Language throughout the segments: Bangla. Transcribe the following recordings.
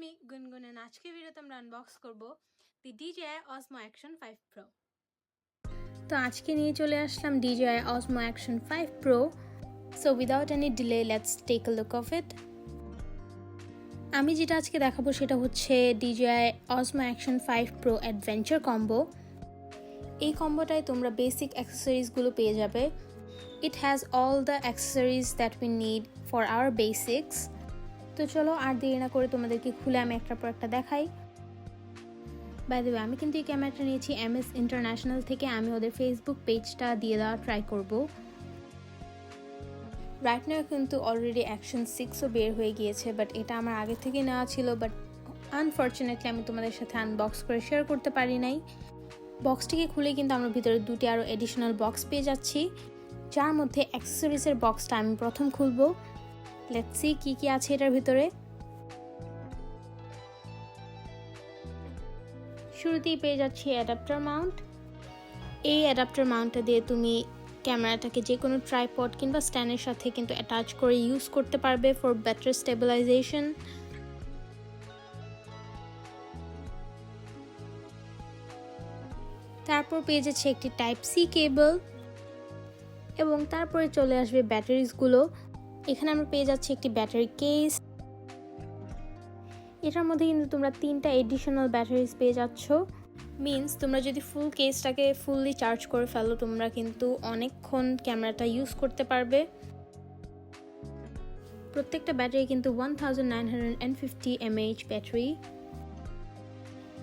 মি গুনগুন and আজকের ভিডিওতে আমরা আনবক্স করব the DJI Osmo Action 5 Pro। তো আজকে নিয়ে চলে আসলাম DJI Osmo Action 5 Pro। So without any delay, let's take a look of it। আমি যেটা আজকে দেখাবো সেটা হচ্ছে DJI Osmo Action 5 Pro Adventure Combo। এই কম্বোটায় তোমরা বেসিক অ্যাক্সেসরিজগুলো পেয়ে যাবে। It has all the accessories that we need for our basics। তো চলো আর দেরি না করে তোমাদেরকে খুলে আমি একটার পর একটা দেখাই। বাই দ্য ওয়ে, আমি কিন্তু এই ক্যামেরাটা নিয়েছি MS ইন্টারন্যাশনাল থেকে। আমি ওদের ফেসবুক পেজটা দিয়ে দেওয়া ট্রাই করব। রাইট নাও কিন্তু অলরেডি অ্যাকশন 6ও বের হয়ে গিয়েছে, বাট এটা আমার আগে থেকে নেওয়া ছিল, বাট আনফর্চুনেটলি আমি তোমাদের সাথে আনবক্স করে শেয়ার করতে পারি নাই। বক্সটিকে খুলে কিন্তু আমরা ভিতরে দুটি আরও এডিশনাল বক্স পেয়ে যাচ্ছি, যার মধ্যে অ্যাক্সেসরিজের বক্সটা আমি প্রথম খুলবো। লেটস সি কি কি আছে এটার ভিতরে। শুরুতেই পেয়ে যাচ্ছি অ্যাডাপ্টার মাউন্ট। এই অ্যাডাপ্টার মাউন্টটা দিয়ে তুমি ক্যামেরাটাকে যে কোনো ট্রাইপড কিংবা স্ট্যান্ডের সাথে কিন্তু অ্যাটাচ করে ইউজ করতে পারবে ফর বেটার স্টেবিলাইজেশন। তারপর পেয়ে যাচ্ছে একটি টাইপ সি কেবল, এবং তারপরে চলে আসবে ব্যাটারিজগুলো। এখানে আমরা পেয়ে যাচ্ছি একটি ব্যাটারি কেস। এটার মধ্যে কিন্তু তোমরা 3টা এডিশনাল ব্যাটারিজ পেয়ে যাচ্ছ। মিনস তোমরা যদি ফুল কেসটাকে ফুললি চার্জ করে ফেলো, তোমরা কিন্তু অনেকক্ষণ ক্যামেরাটা ইউজ করতে পারবে। প্রত্যেকটা ব্যাটারি কিন্তু 1950 mAh ব্যাটারি।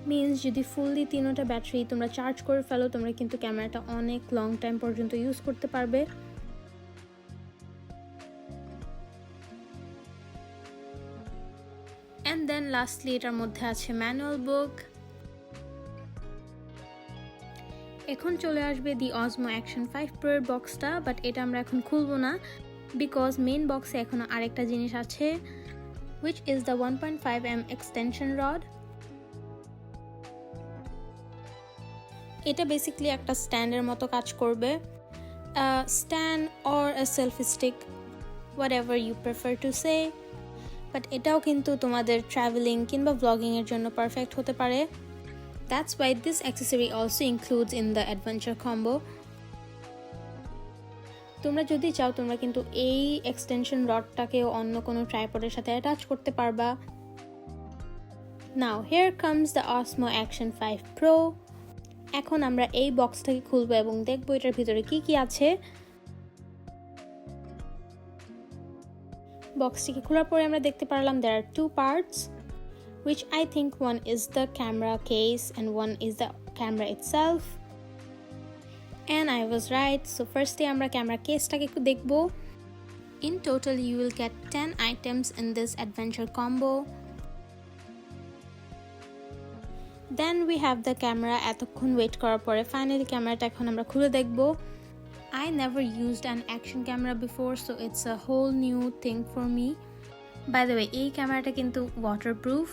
মিনস যদি ফুললি 3টা ব্যাটারি তোমরা চার্জ করে ফেলো, তোমরা কিন্তু ক্যামেরাটা অনেক লং টাইম পর্যন্ত ইউজ করতে পারবে। অ্যান্ড দেন লাস্টলি এটার মধ্যে আছে ম্যানুয়াল বুক। এখন চলে আসবে দি Osmo Action 5 Pro এর বক্সটা, বাট এটা আমরা এখন খুলবো না, বিকজ মেইন বক্সে এখনো আরেকটা জিনিস আছে, which is the 1.5mm extension rod। এটা বেসিক্যালি একটা স্ট্যান্ডের মতো কাজ করবে, stand or a selfie stick, whatever you prefer to say। But এটাও কিন্তু তোমাদের ট্রাভেলিং কিংবা ব্লগিং এর জন্য পারফেক্ট হতে পারে। That's why this accessory also includes in the adventure combo। তোমরা যদি চাও তোমরা কিন্তু এই এক্সটেনশন রডটাকেও অন্য কোনো ট্রাইপডের সাথে অ্যাটাচ করতে পারবা। Now here comes the Osmo Action 5 Pro। এখন আমরা এই বক্সটাকে খুলবো এবং দেখবো এটার ভিতরে কি কি আছে। বক্সটিকে খোলার পরে আমরা দেখতে পারলাম there are 2 parts, which I think one is the camera case and one is the camera itself, and I was right। So firstly আমরা ক্যামেরা কেসটাকে একটু দেখবো। In total you will get 10 items in this adventure combo। Then we have the camera। এতক্ষণ ওয়েট করার পরে ফাইনালি ক্যামেরাটা এখন আমরা খুলে দেখবো। I never used an action camera before, so it's a whole new thing for me। By the way, এই ক্যামেরাটা কিন্তু waterproof.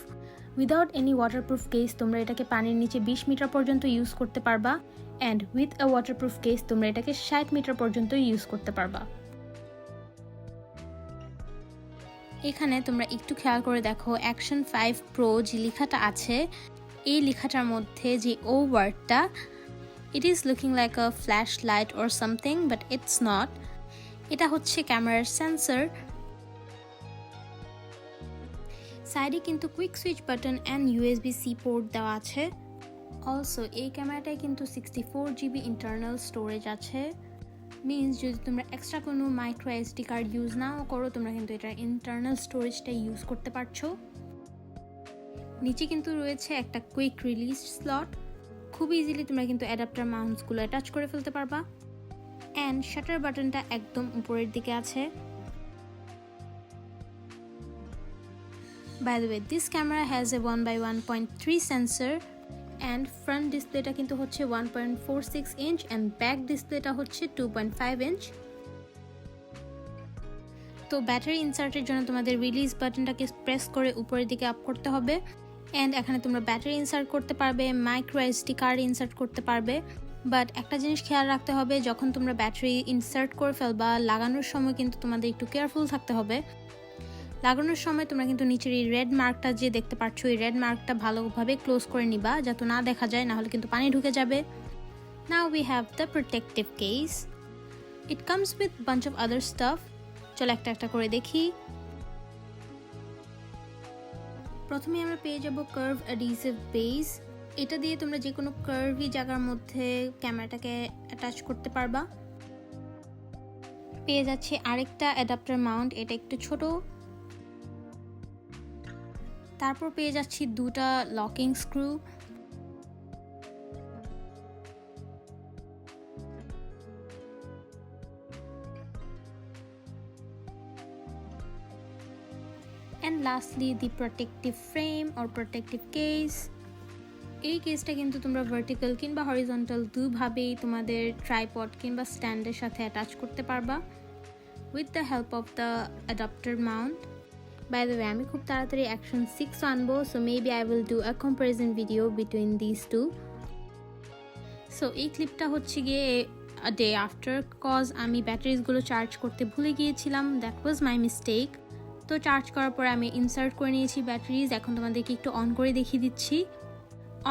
Without any waterproof case তোমরা এটাকে পানির নিচে 20 মিটার পর্যন্ত ইউজ করতে পারবা, and with a waterproof case তোমরা এটাকে 60 মিটার পর্যন্ত ইউজ করতে পারবা। এখানে তোমরা একটু খেয়াল করে দেখো, অ্যাকশন 5 প্রো যে লেখাটা আছে, এই লেখাটার মধ্যে যে ও ওয়ার্ডটা, it is looking like a flashlight or something, but it's not। এটা হচ্ছে ক্যামেরার সেন্সর। সাইডে কিন্তু quick switch button and USB-C port দেওয়া আছে। অলসো এই ক্যামেরাটায় কিন্তু 64GB ইন্টারনাল স্টোরেজ আছে। মিনস যদি তোমরা এক্সট্রা কোনো মাইক্রো SD কার্ড ইউজ নাও করো, তোমরা কিন্তু এটার ইন্টারনাল স্টোরেজটা ইউজ করতে পারছো। নিচে কিন্তু রয়েছে একটা কুইক রিলিজ স্লট। খুব ইজিলি তোমরা কিন্তু অ্যাডাপ্টার মাউন্টসগুলো অ্যাটাচ করে ফেলতে পারবা, অ্যান্ড শাটার বাটনটা একদম উপরের দিকে আছে। By the way, this camera has a 1x1.3 sensor, and front ডিসপ্লেটা কিন্তু হচ্ছে 1.46 inch and back ডিসপ্লেটা হচ্ছে 2.5 inch। তো ব্যাটারি ইনসার্টের জন্য তোমাদের রিলিজ বাটনটাকে প্রেস করে উপরের দিকে আপ করতে হবে, অ্যান্ড এখানে তোমরা ব্যাটারি ইনসার্ট করতে পারবে, মাইক্রো SD কার্ড ইনসার্ট করতে পারবে। বাট একটা জিনিস খেয়াল রাখতে হবে, যখন তোমরা ব্যাটারি ইনসার্ট করে ফেলবা, লাগানোর সময় কিন্তু তোমাদের একটু কেয়ারফুল থাকতে হবে। লাগানোর সময় তোমরা কিন্তু নিচের এই রেড মার্কটা যে দেখতে পাচ্ছ, এই রেড মার্কটা ভালোভাবে ক্লোজ করে নিবা যাতে না দেখা যায়, না হলে কিন্তু পানি ঢুকে যাবে। Now we have the protective case. It comes with bunch of other stuff. চলো একটা একটা করে দেখি। প্রথমে আমরা পেয়ে যাব কার্ভ অ্যাডিসিভ বেস। এটা দিয়ে তোমরা যে কোনো কার্ভি জায়গার মধ্যে ক্যামেরাটাকে অ্যাটাচ করতে পারবা। পেয়ে যাচ্ছে আরেকটা অ্যাডাপ্টার মাউন্ট, এটা একটু ছোট। তারপর পেয়ে যাচ্ছি দুটা locking screw. And lastly the protective frame or protective case. এই কেসটা কিন্তু তোমরা ভার্টিক্যাল কিংবা হরিজন্টাল দুভাবেই তোমাদের ট্রাইপড কিংবা স্ট্যান্ডের সাথে অ্যাটাচ করতে পারবা with the help of the adapter mount. By the way, আমি খুব তাড়াতাড়ি অ্যাকশন 6 আনবো, so maybe I will do a comparison video between these two. So এই ক্লিপটা হচ্ছে গিয়ে a day after, cause আমি ব্যাটারিজগুলো চার্জ করতে ভুলে গিয়েছিলাম, that was my mistake. তো চার্জ করার পরে আমি ইনসার্ট করে নিয়েছি ব্যাটারিজ। এখন তোমাদেরকে একটু অন করে দেখিয়ে দিচ্ছি।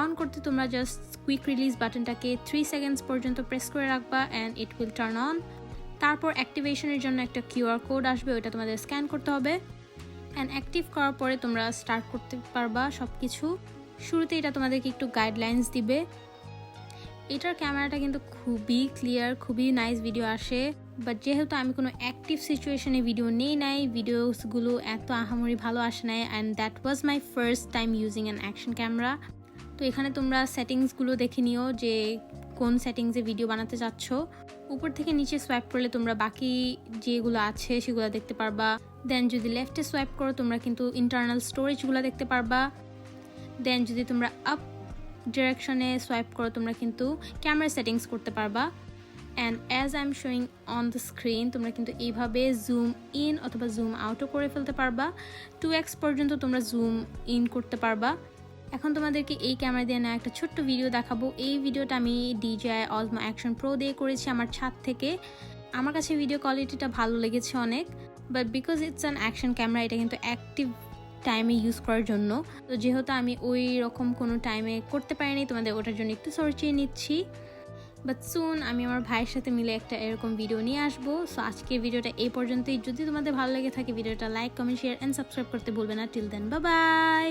অন করতে তোমরা জাস্ট কুইক রিলিজ বাটনটাকে 3 সেকেন্ডস পর্যন্ত প্রেস করে রাখবা and it will turn on. তারপর অ্যাক্টিভেশনের জন্য একটা কিউআর কোড আসবে, ওটা তোমাদের স্ক্যান করতে হবে অ্যান্ড অ্যাক্টিভ করার পরে তোমরা স্টার্ট করতে পারবা সব কিছু। শুরুতে এটা তোমাদেরকে একটু গাইডলাইন্স দিবে। এটার ক্যামেরাটা কিন্তু খুবই ক্লিয়ার, খুবই নাইস ভিডিও আসে, বাট যেহেতু আমি কোনো অ্যাক্টিভ সিচুয়েশনে ভিডিও নেই নাই, ভিডিওসগুলো এত আহামরি ভালো আসে নাই and that was my first time using an action camera. তো এখানে তোমরা সেটিংসগুলো দেখে নিও যে কোন সেটিংসে ভিডিও বানাতে চাচ্ছ। উপর থেকে নিচে সোয়াইপ করলে তোমরা বাকি যেগুলো আছে সেগুলো দেখতে পারবা। দেন যদি লেফটে সোয়াইপ করো তোমরা কিন্তু ইন্টারনাল স্টোরেজগুলো দেখতে পারবা। দেন যদি তোমরা আপ ডিরেকশনে সোয়াইপ করো তোমরা কিন্তু ক্যামেরা সেটিংস করতে পারবা। And as I am showing on the screen তোমরা কিন্তু এইভাবে জুম ইন অথবা জুম আউটও করে ফেলতে পারবা। 2x পর্যন্ত তোমরা জুম ইন করতে পারবা। এখন তোমাদেরকে এই ক্যামেরা দিয়ে নেওয়া একটা ছোট্ট ভিডিও দেখাবো। এই ভিডিওটা আমি DJI Osmo Action Pro দিয়ে করেছি আমার ছাদ থেকে। আমার কাছে ভিডিও কোয়ালিটিটা ভালো লেগেছে অনেক, but because it's an action camera, এটা কিন্তু অ্যাক্টিভ টাইমে ইউজ করার জন্য। তো যেহেতু আমি ওই রকম কোনো টাইমে করতে পারিনি, তোমাদের ওটার জন্য একটু সরি চেয়ে নিচ্ছি। বাট সুন আমি আমার ভাইয়ের সাথে মিলে একটা এরকম ভিডিও নিয়ে আসবো। সো আজকের ভিডিওটা এই পর্যন্তই। যদি তোমাদের ভালো লেগে থাকে ভিডিওটা like, comment, share and subscribe করতে ভুলবে না। Till then, bye by.